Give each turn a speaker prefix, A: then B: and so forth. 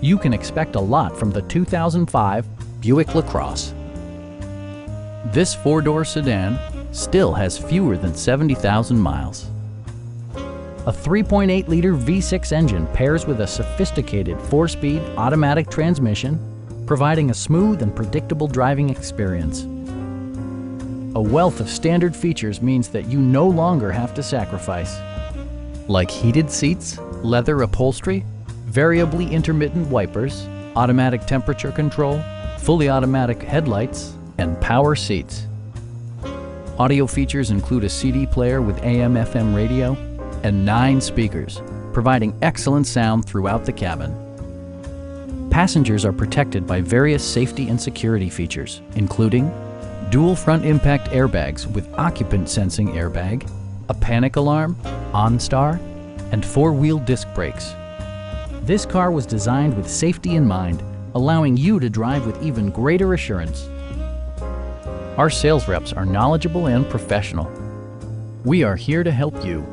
A: You can expect a lot from the 2005 Buick LaCrosse. This four-door sedan still has fewer than 70,000 miles. A 3.8-liter V6 engine pairs with a sophisticated four-speed automatic transmission, providing a smooth and predictable driving experience. A wealth of standard features means that you no longer have to sacrifice, like heated seats, leather upholstery, variably intermittent wipers, automatic temperature control, fully automatic headlights, and power seats. Audio features include a CD player with AM/FM radio and 9 speakers, providing excellent sound throughout the cabin. Passengers are protected by various safety and security features, including dual front impact airbags with occupant sensing airbag, a panic alarm, OnStar, and 4-wheel disc brakes. This car was designed with safety in mind, allowing you to drive with even greater assurance. Our sales reps are knowledgeable and professional. We are here to help you.